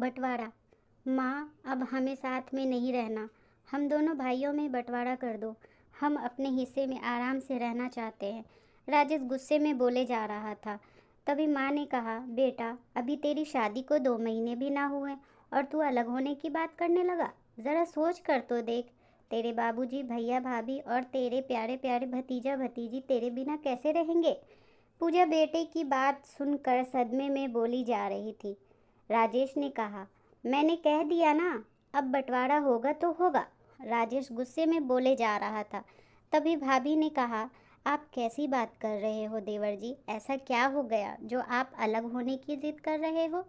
बंटवारा। माँ, अब हमें साथ में नहीं रहना। हम दोनों भाइयों में बंटवारा कर दो। हम अपने हिस्से में आराम से रहना चाहते हैं। राजेश गुस्से में बोले जा रहा था। तभी माँ ने कहा, बेटा, अभी तेरी शादी को 2 महीने भी ना हुए और तू अलग होने की बात करने लगा। ज़रा सोच कर तो देख, तेरे बाबूजी, भैया, भाभी और तेरे प्यारे प्यारे भतीजा भतीजी तेरे बिना कैसे रहेंगे। पूजा बेटे की बात सुनकर सदमे में बोली जा रही थी। राजेश ने कहा, मैंने कह दिया ना, अब बंटवारा होगा तो होगा। राजेश गुस्से में बोले जा रहा था। तभी भाभी ने कहा, आप कैसी बात कर रहे हो देवर जी? ऐसा क्या हो गया जो आप अलग होने की जिद कर रहे हो?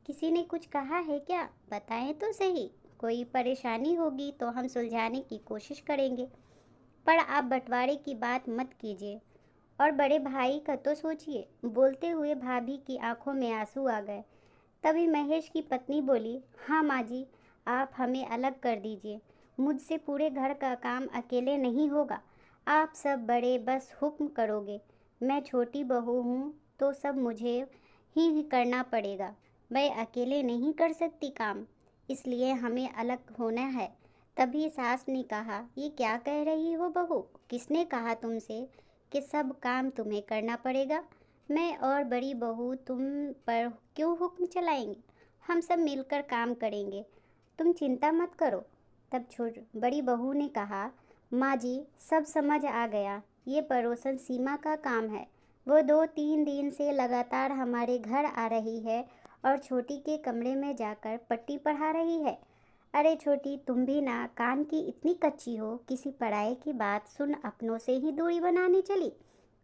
किसी ने कुछ कहा है क्या? बताएं तो सही। कोई परेशानी होगी तो हम सुलझाने की कोशिश करेंगे, पर आप बंटवारे की बात मत कीजिए। और बड़े भाई का तो सोचिए। बोलते हुए भाभी की आंखों में आंसू आ गए। तभी महेश की पत्नी बोली, हाँ माँ जी, आप हमें अलग कर दीजिए। मुझसे पूरे घर का काम अकेले नहीं होगा। आप सब बड़े बस हुक्म करोगे। मैं छोटी बहू हूँ तो सब मुझे ही करना पड़ेगा। मैं अकेले नहीं कर सकती काम, इसलिए हमें अलग होना है। तभी सास ने कहा, ये क्या कह रही हो बहू? किसने कहा तुमसे कि सब काम तुम्हें करना पड़ेगा? मैं और बड़ी बहू तुम पर क्यों हुक्म चलाएंगे? हम सब मिलकर काम करेंगे, तुम चिंता मत करो। तब बड़ी बहू ने कहा, माँ जी, सब समझ आ गया। ये पड़ोसन सीमा का काम है। वो 2-3 दिन से लगातार हमारे घर आ रही है और छोटी के कमरे में जाकर पट्टी पढ़ा रही है। अरे छोटी, तुम भी ना कान की इतनी कच्ची हो, किसी पराये की बात सुन अपनों से ही दूरी बनाने चली।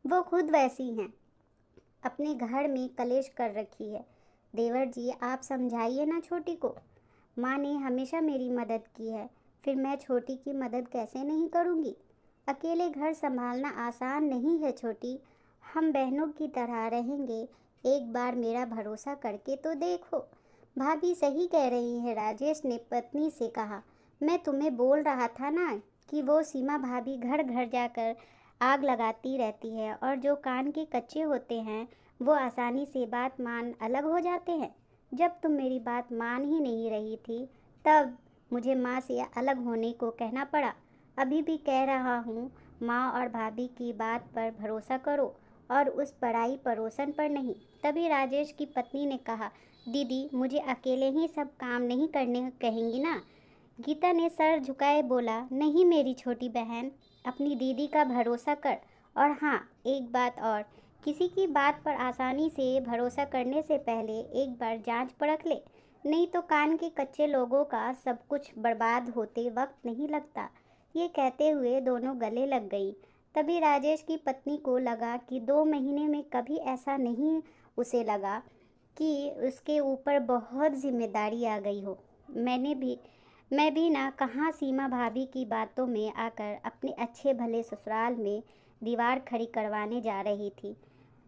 वो खुद वैसी हैं, अपने घर में कलेश कर रखी है। देवर जी, आप समझाइए ना छोटी को। माँ ने हमेशा मेरी मदद की है, फिर मैं छोटी की मदद कैसे नहीं करूँगी? अकेले घर संभालना आसान नहीं है छोटी। हम बहनों की तरह रहेंगे। एक बार मेरा भरोसा करके तो देखो। भाभी सही कह रही है, राजेश ने पत्नी से कहा। मैं तुम्हें बोल रहा था ना कि वो सीमा भाभी घर घर जाकर आग लगाती रहती है और जो कान के कच्चे होते हैं वो आसानी से बात मान अलग हो जाते हैं। जब तुम मेरी बात मान ही नहीं रही थी, तब मुझे माँ से अलग होने को कहना पड़ा। अभी भी कह रहा हूँ, माँ और भाभी की बात पर भरोसा करो और उस पराई पड़ोसन पर नहीं। तभी राजेश की पत्नी ने कहा, दीदी, मुझे अकेले ही सब काम नहीं करने कहेंगी ना? गीता ने सर झुकाए बोला, नहीं मेरी छोटी बहन, अपनी दीदी का भरोसा कर। और हाँ, एक बात और, किसी की बात पर आसानी से भरोसा करने से पहले एक बार जांच परख ले, नहीं तो कान के कच्चे लोगों का सब कुछ बर्बाद होते वक्त नहीं लगता। ये कहते हुए दोनों गले लग गई। तभी राजेश की पत्नी को लगा कि 2 महीने में कभी ऐसा नहीं उसे लगा कि उसके ऊपर बहुत जिम्मेदारी आ गई हो। मैं भी ना कहाँ सीमा भाभी की बातों में आकर अपने अच्छे भले ससुराल में दीवार खड़ी करवाने जा रही थी।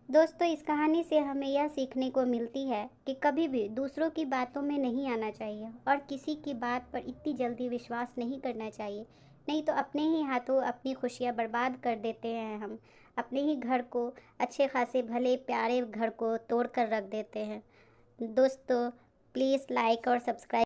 दोस्तों, इस कहानी से हमें यह सीखने को मिलती है कि कभी भी दूसरों की बातों में नहीं आना चाहिए और किसी की बात पर इतनी जल्दी विश्वास नहीं करना चाहिए। नहीं तो अपने ही हाथों अपनी खुशियाँ बर्बाद कर देते हैं। हम अपने ही घर को, अच्छे खासे भले प्यारे घर को तोड़ कर रख देते हैं। दोस्तों, प्लीज़ लाइक और सब्सक्राइब